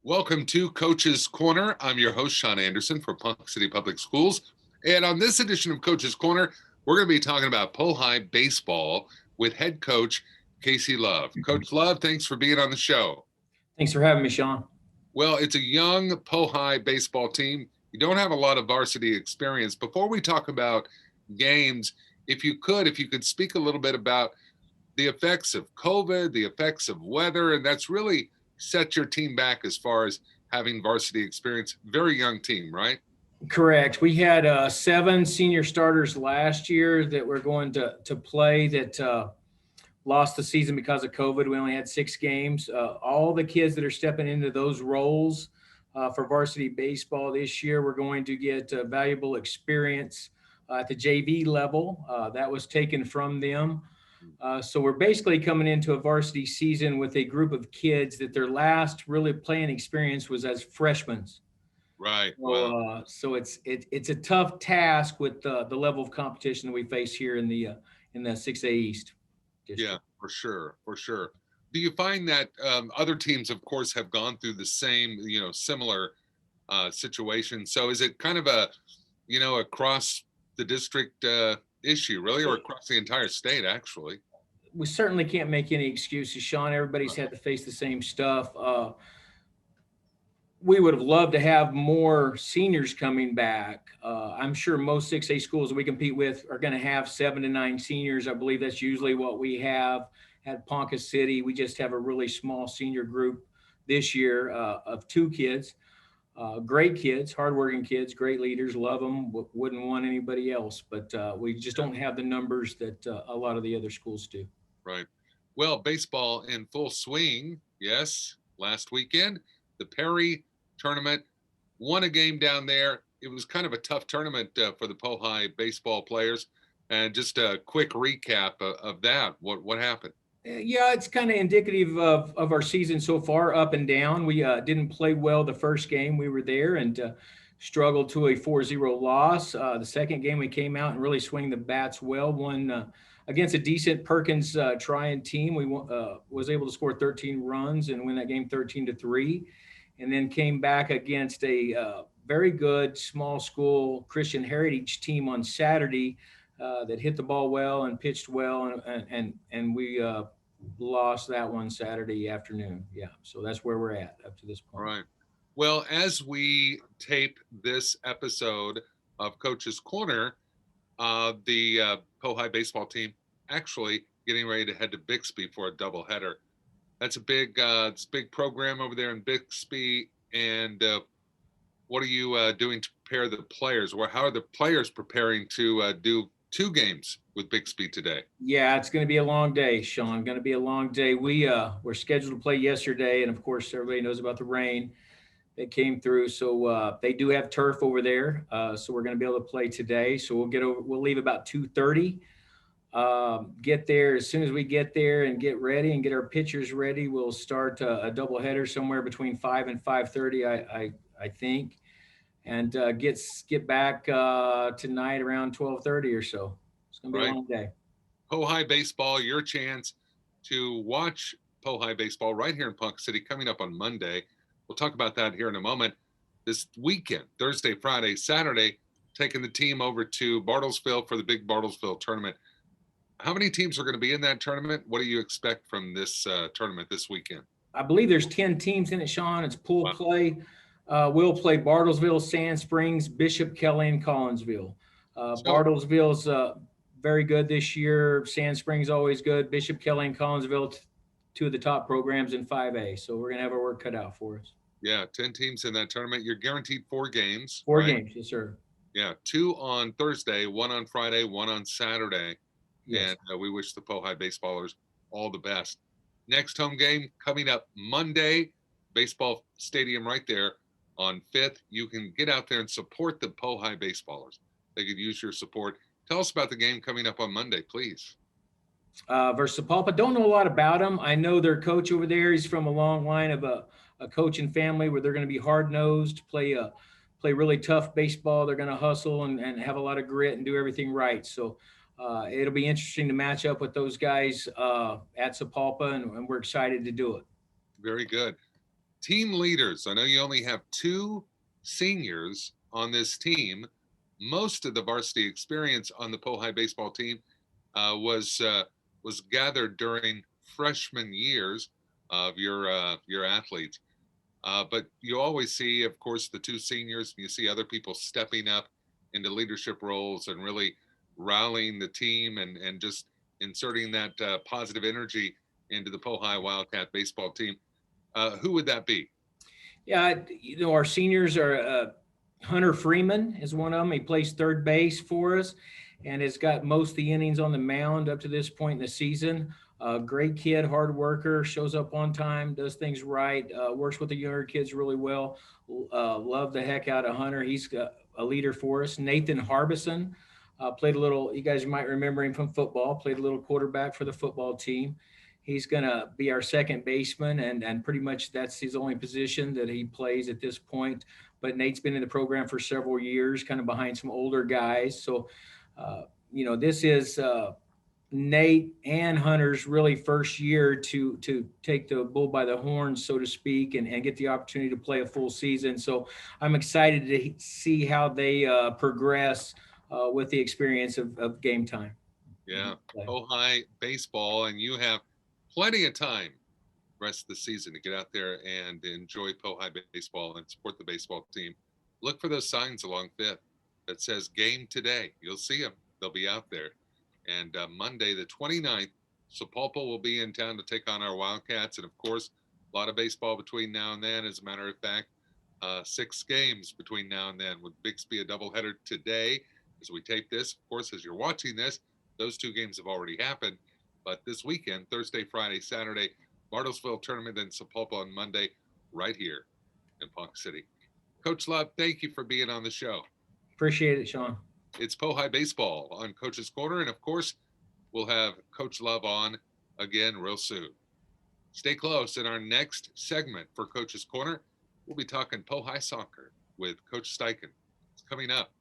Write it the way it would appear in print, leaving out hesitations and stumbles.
Welcome to Coach's Corner. I'm your host, Sean Anderson for Ponca City Public Schools. And on this edition of Coach's Corner, we're going to be talking about Pohai baseball with head coach Casey Love. Coach Love, thanks for being on the show. Thanks for having me, Sean. Well, it's a young Pohai baseball team. You don't have a lot of varsity experience. Before we talk about games, if you could speak a little bit about the effects of COVID, the effects of weather, and that's really set your team back as far as having varsity experience. Very young team, right? Correct. We had 7 senior starters last year that were going to play that lost the season because of COVID. We only had 6 games. All the kids that are stepping into those roles for varsity baseball this year, we're going to get valuable experience at the JV level. That was taken from them. So we're basically coming into a varsity season with a group of kids that their last really playing experience was as freshmen. Right. So, Wow. so it's a tough task with the level of competition that we face here in the 6A East district. Yeah, for sure. Do you find that other teams, of course, have gone through the same, similar situation? So is it kind of a, across the district issue, really, or across the entire state, actually? We certainly can't make any excuses, Sean. Everybody's had to face the same stuff. We would have loved to have more seniors coming back. I'm sure most 6A schools that we compete with are going to have 7 to 9 seniors. I believe that's usually what we have at Ponca City. We just have a really small senior group this year of 2 kids. Great kids, hardworking kids, great leaders, love them, wouldn't want anybody else. But we just don't have the numbers that a lot of the other schools do. Right. Well, baseball in full swing. Yes. Last weekend, the Perry tournament won a game down there. It was kind of a tough tournament for the Pohai baseball players. And just a quick recap of that. What happened? Yeah, it's kind of indicative of our season so far, up and down. We didn't play well the first game. We were there and struggled to a 4-0 loss. The second game, we came out and really swing the bats well. Won against a decent Perkins Tryon team. We was able to score 13 runs and win that game 13-3, and then came back against a very good small school Christian Heritage team on Saturday that hit the ball well and pitched well, and we lost that one Saturday afternoon. Yeah, so that's where we're at up to this All point. right. Well, as we tape this episode of Coach's Corner, the Pohai baseball team actually getting ready to head to Bixby for a doubleheader. That's a big program over there in Bixby. And what are you doing to prepare the players? Or how are the players preparing to do 2 games with Bixby today? Yeah, it's going to be a long day, Sean. Going to be a long day. We were scheduled to play yesterday, and of course, everybody knows about the rain that came through. So they do have turf over there, so we're going to be able to play today. So we'll leave about 2:30. Get there as soon as we get there and get ready and get our pitchers ready. We'll start a doubleheader somewhere between 5 and 5:30, I think, and get back tonight around 12:30 or so. It's going to be a long day. Pohai baseball, your chance to watch Pohai baseball right here in Ponca City coming up on Monday. We'll talk about that here in a moment. This weekend, Thursday, Friday, Saturday, taking the team over to Bartlesville for the big Bartlesville tournament. How many teams are going to be in that tournament? What do you expect from this tournament this weekend? I believe there's 10 teams in it, Sean. It's pool play. We'll play Bartlesville, Sand Springs, Bishop, Kelly, and Collinsville. Bartlesville's very good this year. Sand Springs always good. Bishop, Kelly, and Collinsville, 2 of the top programs in 5A. So we're going to have our work cut out for us. Yeah, 10 teams in that tournament. You're guaranteed 4 games. 4 games, yes, sir. Yeah, 2 on Thursday, 1 on Friday, 1 on Saturday. Yes. And we wish the Pohai baseballers all the best. Next home game coming up Monday, baseball stadium right there on 5th. You can get out there and support the Pohai baseballers. They could use your support. Tell us about the game coming up on Monday, please. Versus Sapulpa. Don't know a lot about them. I know their coach over there. He's from a long line of a coaching family where they're going to be hard-nosed, play really tough baseball. They're going to hustle and have a lot of grit and do everything right. So it'll be interesting to match up with those guys at Sapulpa, and we're excited to do it. Very good. Team leaders. I know you only have two seniors on this team. Most of the varsity experience on the Pohai baseball team was gathered during freshman years of your athletes. But you always see, of course, the two seniors. You see other people stepping up into leadership roles and really rallying the team and just inserting that positive energy into the Pohai Wildcat baseball team. Who would that be? Yeah, our seniors are Hunter Freeman is one of them. He plays third base for us and has got most of the innings on the mound up to this point in the season. Great kid, hard worker, shows up on time, does things right, works with the younger kids really well. Love the heck out of Hunter. He's a leader for us. Nathan Harbison played a little, you guys might remember him from football, played a little quarterback for the football team. He's going to be our second baseman, and pretty much that's his only position that he plays at this point. But Nate's been in the program for several years, kind of behind some older guys. So, this is Nate and Hunter's really first year to take the bull by the horns, so to speak, and get the opportunity to play a full season. So I'm excited to see how they progress with the experience of game time. Yeah, Pohai baseball, and you have plenty of time rest of the season to get out there and enjoy Pohai baseball and support the baseball team. Look for those signs along Fifth that says "Game Today." You'll see them; they'll be out there. And Monday, the 29th, Sapulpa will be in town to take on our Wildcats, and of course, a lot of baseball between now and then. As a matter of fact, 6 games between now and then, with Bixby a doubleheader today as we tape this. Of course, as you're watching this, those 2 games have already happened. But this weekend, Thursday, Friday, Saturday, Bartlesville tournament, then Sapulpa on Monday, right here in Ponca City. Coach Love, thank you for being on the show. Appreciate it, Sean. It's Pohai baseball on Coach's Corner, and of course, we'll have Coach Love on again real soon. Stay close. In our next segment for Coach's Corner, we'll be talking Pohai soccer with Coach Steichen. It's coming up